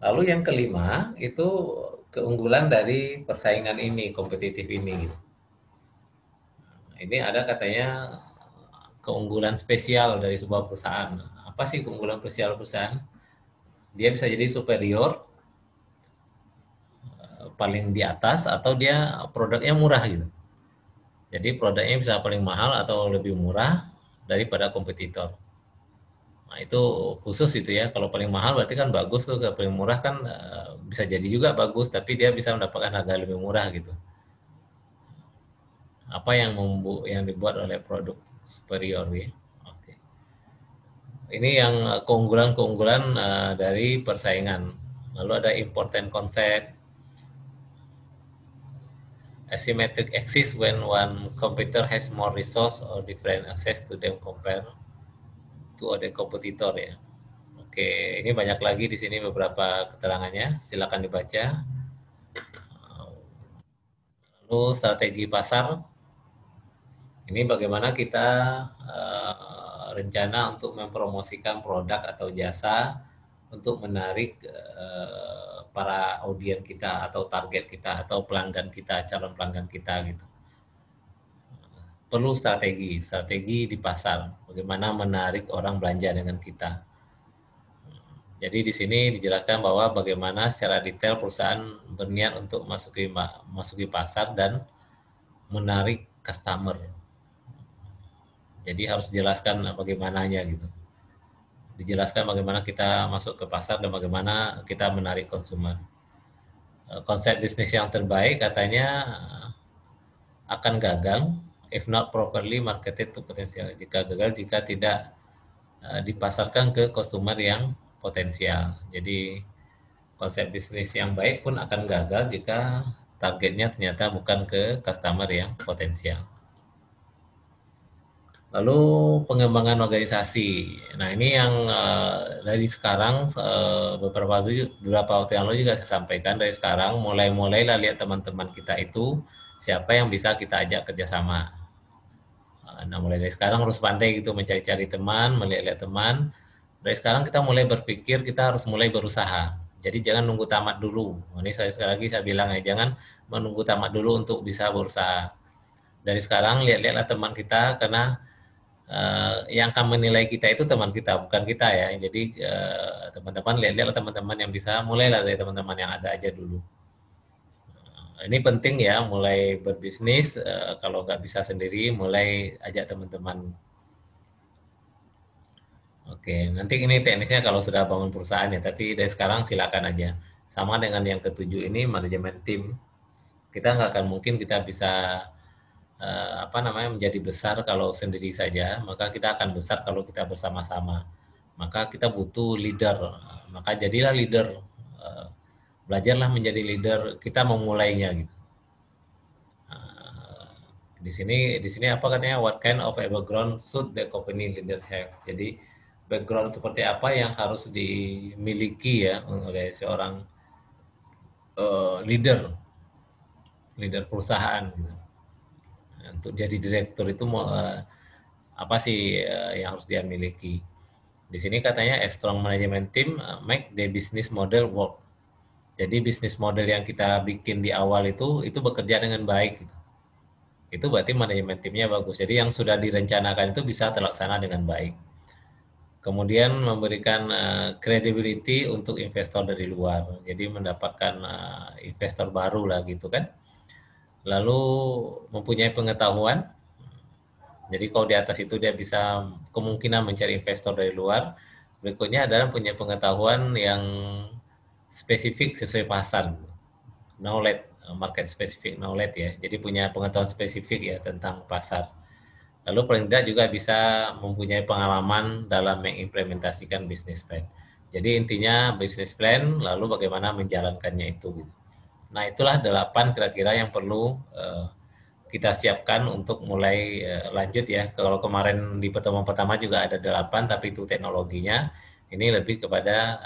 Lalu yang kelima itu keunggulan dari persaingan ini, kompetitif ini. Ini ada katanya keunggulan spesial dari sebuah perusahaan. Apa sih keunggulan spesial perusahaan? Dia bisa jadi superior, paling di atas, atau dia produknya murah gitu. Jadi produknya bisa paling mahal atau lebih murah daripada kompetitor. Nah itu khusus itu ya, kalau paling mahal berarti kan bagus tuh, kalau paling murah kan bisa jadi juga bagus, tapi dia bisa mendapatkan harga lebih murah gitu. Apa yang dibuat oleh produk superior ya. Oke. Ini yang keunggulan-keunggulan dari persaingan. Lalu ada important concept. Asymmetric exists when one competitor has more resource or different access to them compared to other competitor ya. Oke, ini banyak lagi di sini beberapa keterangannya. Silakan dibaca. Lalu strategi pasar. Ini bagaimana kita rencana untuk mempromosikan produk atau jasa untuk menarik para audiens kita atau target kita atau pelanggan kita, calon pelanggan kita gitu. Perlu strategi di pasar. Bagaimana menarik orang belanja dengan kita. Jadi di sini dijelaskan bahwa bagaimana secara detail perusahaan berniat untuk masuki pasar dan menarik customer. Jadi harus dijelaskan bagaimananya gitu. Dijelaskan bagaimana kita masuk ke pasar dan bagaimana kita menarik konsumen. Konsep bisnis yang terbaik katanya akan gagal if not properly marketed to potential. Jika gagal jika tidak dipasarkan ke konsumer yang potensial. Jadi konsep bisnis yang baik pun akan gagal jika targetnya ternyata bukan ke customer yang potensial. Lalu pengembangan organisasi. Nah ini yang dari sekarang beberapa waktu yang lalu juga saya sampaikan, dari sekarang mulailah lihat teman-teman kita itu siapa yang bisa kita ajak kerjasama. Nah mulai dari sekarang harus pandai gitu mencari-cari teman, melihat-lihat teman. Dari sekarang kita mulai berpikir kita harus mulai berusaha. Jadi jangan nunggu tamat dulu. Ini sekali lagi saya bilang ya, jangan menunggu tamat dulu untuk bisa berusaha. Dari sekarang lihat-lihatlah teman kita, karena yang akan menilai kita itu teman kita, bukan kita ya. Jadi teman-teman lihat-lihatlah teman-teman yang bisa, mulailah dari teman-teman yang ada aja dulu. Ini penting ya, mulai berbisnis kalau nggak bisa sendiri, mulai ajak teman-teman. Oke, nanti ini teknisnya kalau sudah bangun perusahaan ya, tapi dari sekarang silakan aja. Sama dengan yang ketujuh ini, manajemen tim. Kita nggak akan mungkin kita bisa menjadi besar kalau sendiri saja, maka kita akan besar kalau kita bersama-sama. Maka kita butuh leader, maka jadilah leader, belajarlah menjadi leader, kita memulainya gitu. Di sini apa katanya, what kind of background should the company leader have? Jadi background seperti apa yang harus dimiliki ya oleh seorang leader perusahaan gitu. Untuk jadi direktur itu apa sih yang harus dia miliki. Di sini katanya a strong management team make the business model work. Jadi bisnis model yang kita bikin di awal itu bekerja dengan baik gitu. Itu berarti manajemen timnya bagus. Jadi yang sudah direncanakan itu bisa terlaksana dengan baik. Kemudian memberikan credibility untuk investor dari luar. Jadi mendapatkan investor baru lah gitu kan. Lalu mempunyai pengetahuan. Jadi kalau di atas itu dia bisa kemungkinan mencari investor dari luar. Berikutnya adalah punya pengetahuan yang spesifik sesuai pasar. Knowledge, market specific knowledge ya. Jadi punya pengetahuan spesifik ya tentang pasar. Lalu paling tidak juga bisa mempunyai pengalaman dalam mengimplementasikan business plan. Jadi intinya business plan, lalu bagaimana menjalankannya itu gitu. Nah itulah 8 kira-kira yang perlu kita siapkan untuk mulai lanjut ya. Kalau kemarin di pertemuan pertama juga ada 8, tapi itu teknologinya. Ini lebih kepada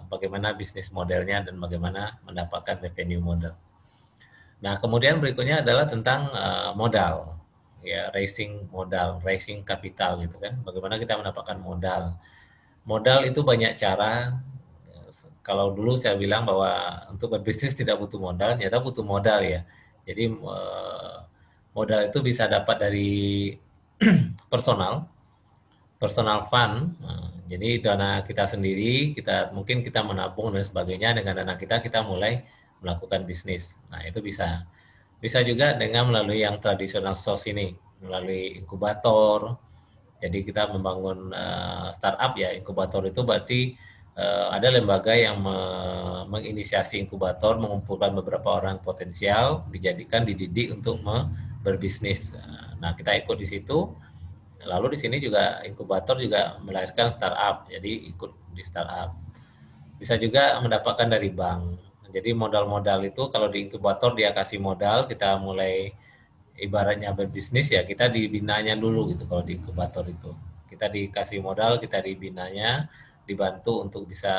bagaimana bisnis modelnya dan bagaimana mendapatkan revenue model. Nah kemudian berikutnya adalah tentang modal, ya raising modal, raising capital gitu kan. Bagaimana kita mendapatkan modal. Modal itu banyak cara. Kalau dulu saya bilang bahwa untuk berbisnis tidak butuh modal, ternyata butuh modal ya. Jadi Modal itu bisa dapat dari personal fund. Jadi dana kita sendiri, mungkin kita menabung dan sebagainya, dengan dana kita mulai melakukan bisnis. Nah, itu bisa. Bisa juga dengan melalui yang tradisional source ini, melalui inkubator. Jadi kita membangun startup ya. Inkubator itu berarti ada lembaga yang menginisiasi inkubator, mengumpulkan beberapa orang potensial, dididik untuk berbisnis. Nah, kita ikut di situ. Lalu di sini juga inkubator juga melahirkan startup, jadi ikut di startup. Bisa juga mendapatkan dari bank. Jadi modal-modal itu kalau di inkubator dia kasih modal, kita mulai ibaratnya berbisnis ya, kita dibinanya dulu gitu. Kalau di inkubator itu kita dikasih modal, kita dibinanya, dibantu untuk bisa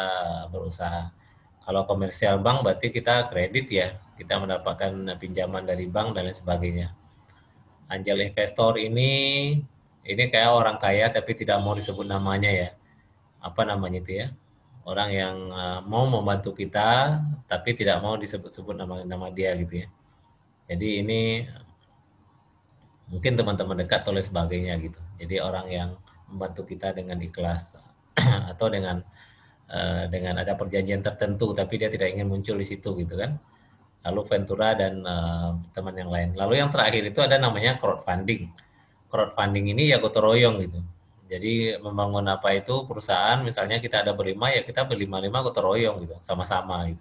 berusaha. Kalau komersial bank berarti kita kredit ya, kita mendapatkan pinjaman dari bank dan lain sebagainya. Angel investor ini kayak orang kaya tapi tidak mau disebut namanya ya. Apa namanya itu ya? Orang yang mau membantu kita tapi tidak mau disebut-sebut nama dia gitu ya. Jadi ini mungkin teman-teman dekat atau lain sebagainya gitu. Jadi orang yang membantu kita dengan ikhlas atau dengan ada perjanjian tertentu tapi dia tidak ingin muncul di situ gitu kan. Lalu Ventura dan teman yang lain. Lalu yang terakhir itu ada namanya crowdfunding. Crowdfunding ini ya gotong royong gitu. Jadi membangun apa itu perusahaan, misalnya kita ada berlima ya kita berlima-lima gotong royong gitu, sama-sama gitu.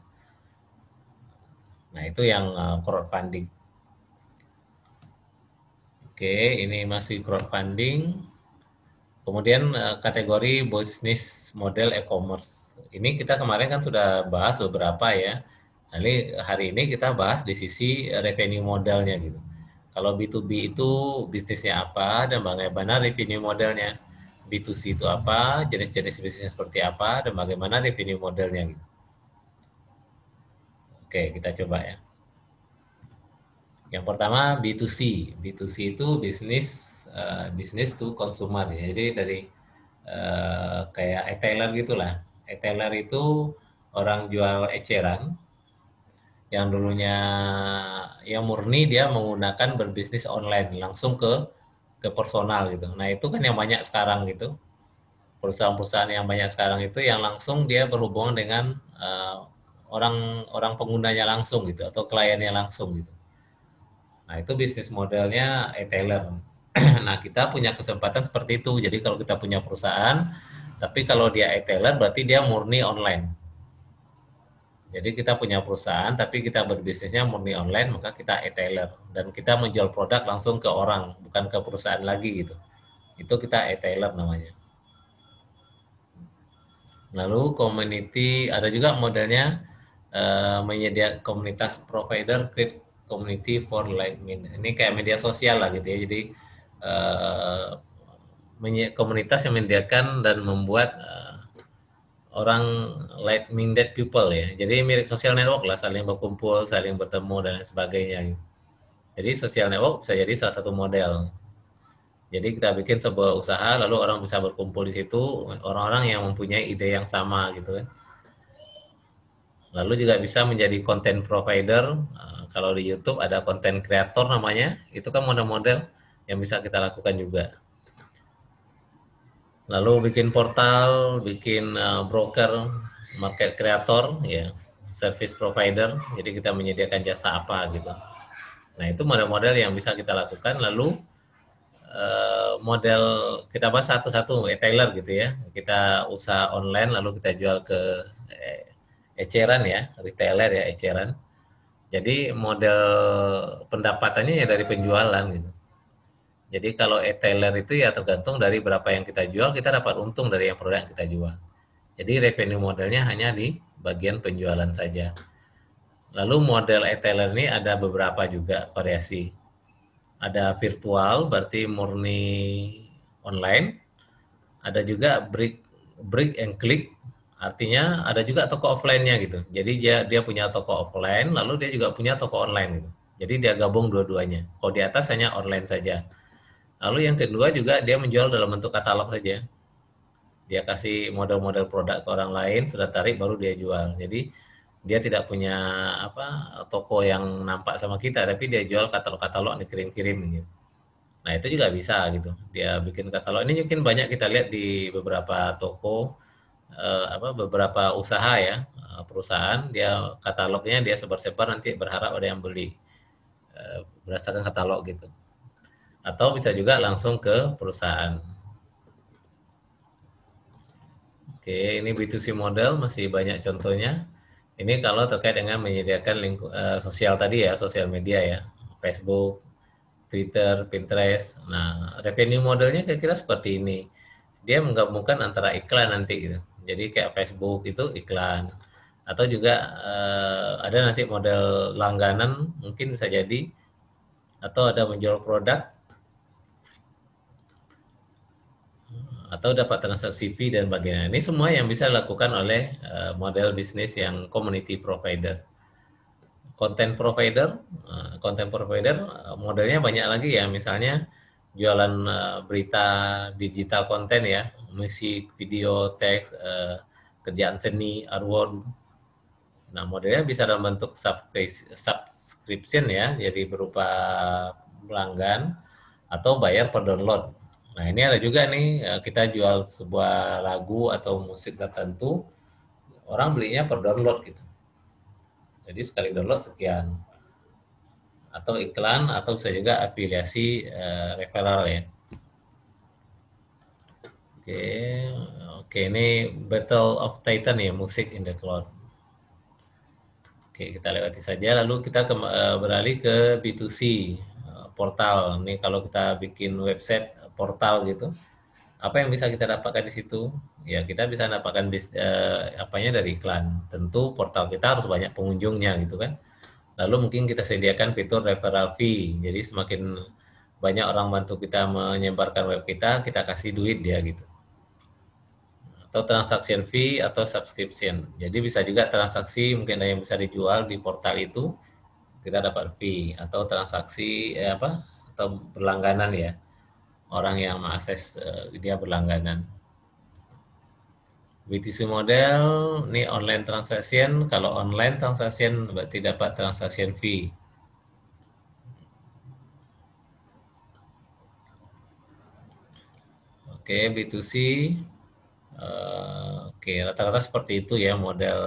Nah itu yang crowdfunding. Oke, ini masih crowdfunding. Kemudian kategori bisnis model e-commerce. Ini kita kemarin kan sudah bahas beberapa ya. Jadi hari ini kita bahas di sisi revenue modelnya gitu. Kalau B2B itu bisnisnya apa dan bagaimana revenue modelnya. B2C itu apa, jenis-jenis bisnis seperti apa, dan bagaimana revenue modelnya gitu. Oke, kita coba ya. Yang pertama B2C. B2C itu bisnis to consumer ya. Jadi dari kayak e-tailer gitulah. E-tailer itu orang jual eceran yang dulunya yang murni dia menggunakan berbisnis online langsung ke personal gitu. Nah itu kan yang banyak sekarang gitu. Perusahaan-perusahaan yang banyak sekarang itu yang langsung dia berhubungan dengan orang penggunanya langsung gitu atau kliennya langsung gitu. Nah itu bisnis modelnya e-tailer. Nah kita punya kesempatan seperti itu. Jadi kalau kita punya perusahaan, tapi kalau dia e-tailer berarti dia murni online. Jadi kita punya perusahaan, tapi kita berbisnisnya murni online, maka kita e-tailer. Dan kita menjual produk langsung ke orang, bukan ke perusahaan lagi gitu. Itu kita e-tailer namanya. Lalu community, ada juga modelnya menyediakan komunitas provider, create community for like minded. Ini kayak media sosial lah gitu ya. Jadi komunitas yang menyediakan dan membuat orang like-minded people ya. Jadi mirip social network lah, saling berkumpul, saling bertemu dan sebagainya. Jadi social network bisa jadi salah satu model. Jadi kita bikin sebuah usaha, lalu orang bisa berkumpul di situ, orang-orang yang mempunyai ide yang sama gitu kan. Lalu juga bisa menjadi content provider. Kalau di YouTube ada content creator namanya, itu kan model-model yang bisa kita lakukan juga. Lalu bikin portal, bikin broker, market creator, ya, service provider. Jadi kita menyediakan jasa apa gitu. Nah itu model-model yang bisa kita lakukan. Lalu model kita bahas satu-satu, e-tailer gitu ya. Kita usaha online, lalu kita jual ke eceran ya, retailer ya, eceran. Jadi model pendapatannya ya dari penjualan gitu. Jadi kalau e-tailer itu ya tergantung dari berapa yang kita jual, kita dapat untung dari yang produk yang kita jual. Jadi revenue modelnya hanya di bagian penjualan saja. Lalu model e-tailer ini ada beberapa juga variasi. Ada virtual, berarti murni online. Ada juga brick and click, artinya ada juga toko offline-nya gitu. Jadi dia punya toko offline, lalu dia juga punya toko online gitu. Jadi dia gabung dua-duanya. Kalau di atas hanya online saja. Lalu yang kedua juga dia menjual dalam bentuk katalog saja. Dia kasih model-model produk ke orang lain, sudah tarik baru dia jual. Jadi dia tidak punya toko yang nampak sama kita, tapi dia jual katalog-katalog dikirim-kirim gitu. Nah itu juga bisa gitu. Dia bikin katalog. Ini mungkin banyak kita lihat di beberapa toko, beberapa usaha ya, perusahaan. Dia katalognya dia sebar-sebar, nanti berharap ada yang beli berdasarkan katalog gitu. Atau bisa juga langsung ke perusahaan. Oke, ini B2C model masih banyak contohnya. Ini kalau terkait dengan menyediakan sosial tadi ya, sosial media ya, Facebook, Twitter, Pinterest. Nah, revenue modelnya kira-kira seperti ini. Dia menggabungkan antara iklan nanti gitu. Jadi kayak Facebook itu iklan. Atau juga ada nanti model langganan mungkin bisa jadi. Atau ada menjual produk. Atau dapat transaksi fee dan bagian. Ini semua yang bisa dilakukan oleh model bisnis yang community provider. Content provider modelnya banyak lagi ya, misalnya jualan berita digital konten ya, musik, video, teks, kerjaan seni, artwork. Nah modelnya bisa dalam bentuk subscription ya, jadi berupa pelanggan atau bayar per download. Nah ini ada juga nih, kita jual sebuah lagu atau musik tertentu, orang belinya per download gitu. Jadi sekali download sekian. Atau iklan, atau bisa juga afiliasi referral ya. Oke, ini Battle of Titan ya, musik in the cloud. Oke, kita lewati saja. Lalu kita beralih ke B2C, portal. Ini kalau kita bikin website portal gitu, apa yang bisa kita dapatkan di situ? Ya, kita bisa dapatkan apanya dari iklan. Tentu portal kita harus banyak pengunjungnya gitu kan. Lalu mungkin kita sediakan fitur referral fee. Jadi semakin banyak orang bantu kita menyebarkan web kita kasih duit dia gitu. Atau transaction fee atau subscription. Jadi bisa juga transaksi, mungkin ada yang bisa dijual di portal itu, kita dapat fee. Atau transaksi atau berlangganan ya. Orang yang mengakses dia berlangganan. B2C model, ini online transaction. Kalau online transaction berarti dapat transaction fee. Oke, B2C. Oke, rata-rata seperti itu ya model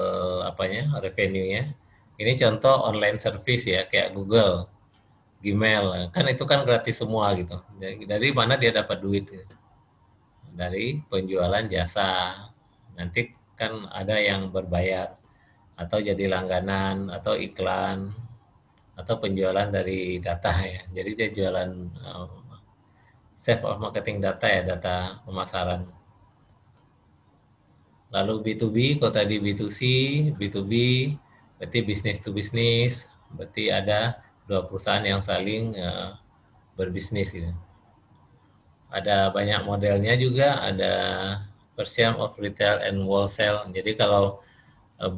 revenue-nya. Ini contoh online service ya, kayak Google, Gmail, kan itu kan gratis semua gitu. Dari mana dia dapat duit? Dari penjualan jasa. Nanti kan ada yang berbayar, atau jadi langganan, atau iklan, atau penjualan dari data ya. Jadi dia jualan save of marketing data ya, data pemasaran. Lalu B2B, kalau tadi B2C, B2B, berarti business to business, berarti ada dua perusahaan yang saling berbisnis gitu. Ada banyak modelnya juga, ada version of retail and wholesale. Jadi kalau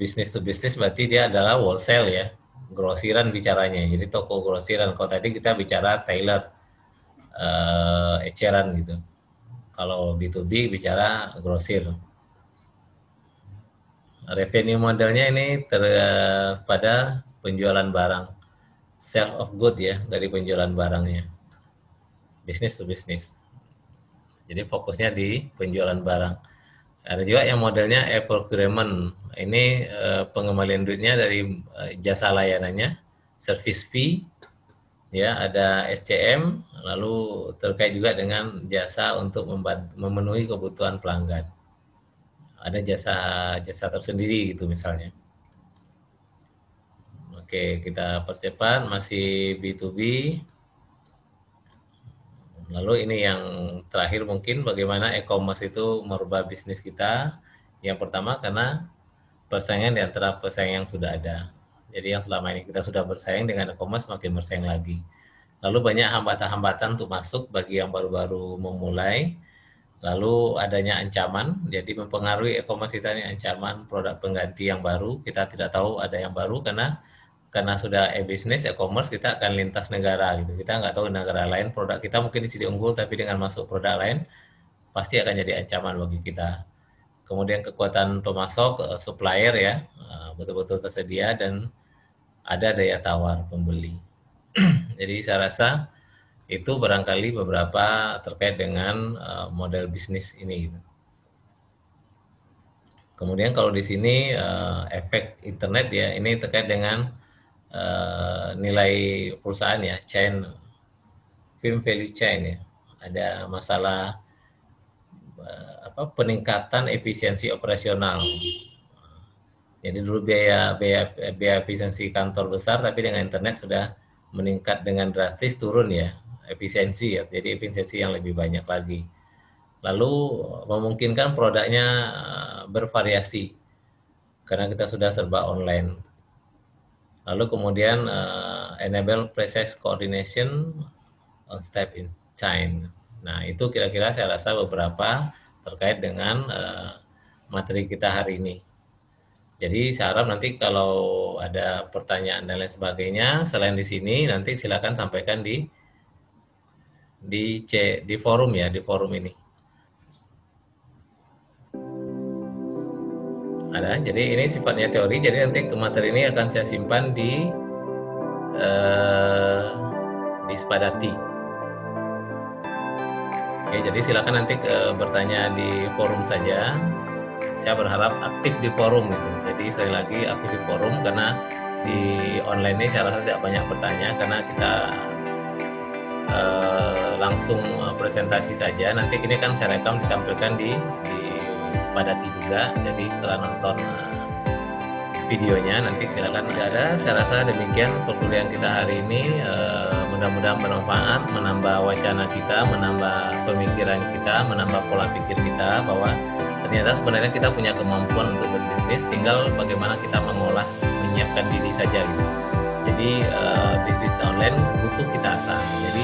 business to business berarti dia adalah wholesale ya, grosiran bicaranya. Jadi toko grosiran. Kalau tadi kita bicara tailor, eceran gitu. Kalau B2B bicara grosir. Revenue modelnya ini pada penjualan barang, sale of good ya, dari penjualan barangnya, business to business. Jadi fokusnya di penjualan barang. Ada juga yang modelnya e-procurement. Ini pengembalian duitnya dari jasa layanannya, service fee, ya ada SCM, lalu terkait juga dengan jasa untuk memenuhi kebutuhan pelanggan. Ada jasa tersendiri gitu misalnya. Oke, kita percepat, masih B2B. Lalu ini yang terakhir mungkin bagaimana e-commerce itu merubah bisnis kita. Yang pertama karena persaingan di antara pesaing yang sudah ada. Jadi yang selama ini kita sudah bersaing dengan e-commerce makin bersaing lagi. Lalu banyak hambatan-hambatan untuk masuk bagi yang baru-baru memulai. Lalu adanya ancaman, jadi mempengaruhi e-commerce kita ini ancaman produk pengganti yang baru. Kita tidak tahu ada yang baru karena sudah e-business, e-commerce kita akan lintas negara gitu. Kita nggak tahu negara lain produk kita mungkin di sini unggul, tapi dengan masuk produk lain pasti akan jadi ancaman bagi kita. kemudian kekuatan pemasok, supplier ya, betul-betul tersedia dan ada daya tawar pembeli. Jadi saya rasa itu barangkali beberapa terkait dengan model bisnis ini. Kemudian kalau di sini efek internet ya, ini terkait dengan nilai perusahaan ya, chain, firm value chain ya. Ada masalah peningkatan efisiensi operasional. Jadi dulu biaya efisiensi kantor besar, tapi dengan internet sudah meningkat dengan drastis, turun ya efisiensi ya. Jadi efisiensi yang lebih banyak lagi. Lalu memungkinkan produknya bervariasi karena kita sudah serba online. Lalu kemudian enable process coordination on step in chain. Nah, itu kira-kira saya rasa beberapa terkait dengan materi kita hari ini. Jadi saya harap nanti kalau ada pertanyaan dan lain sebagainya selain di sini, nanti silakan sampaikan di forum ya, di forum ini. Ada, jadi ini sifatnya teori, jadi nanti ke materi ini akan saya simpan di Spadati. Oke, jadi silakan nanti bertanya di forum saja. Saya berharap aktif di forum gitu. Jadi sekali lagi aktif di forum karena di online ini saya rasa tidak banyak bertanya karena kita langsung presentasi saja. Nanti ini kan saya rekam ditampilkan di Spadati juga. Jadi setelah nonton videonya nanti silakan ada. Saya rasa demikian perkuliahan kita hari ini. Mudah-mudahan bermanfaat, menambah wacana kita, menambah pemikiran kita, menambah pola pikir kita bahwa ternyata sebenarnya kita punya kemampuan untuk berbisnis, tinggal bagaimana kita mengolah, menyiapkan diri saja gitu. Jadi bisnis online butuh kita asah. Jadi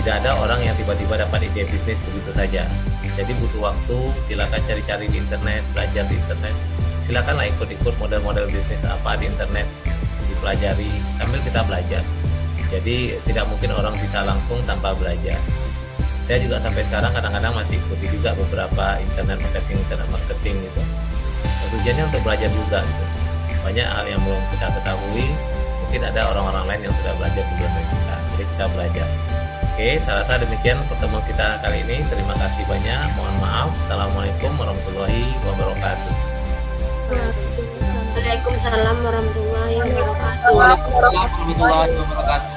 tidak ada orang yang tiba-tiba dapat ide bisnis begitu saja. Jadi butuh waktu, silakan cari-cari di internet, belajar di internet. Silakanlah ikut-ikut model-model bisnis apa di internet, dipelajari sambil kita belajar. Jadi tidak mungkin orang bisa langsung tanpa belajar. Saya juga sampai sekarang kadang-kadang masih ikuti juga beberapa internet marketing gitu. Tujuannya untuk belajar juga gitu. Banyak hal yang belum kita ketahui, mungkin ada orang-orang lain yang sudah belajar duluan dari kita. Jadi kita belajar. Oke, saya rasa demikian pertemuan kita kali ini. Terima kasih banyak. Mohon maaf. Assalamualaikum warahmatullahi wabarakatuh. Waalaikumsalam warahmatullahi wabarakatuh. Waalaikumsalam warahmatullahi wabarakatuh.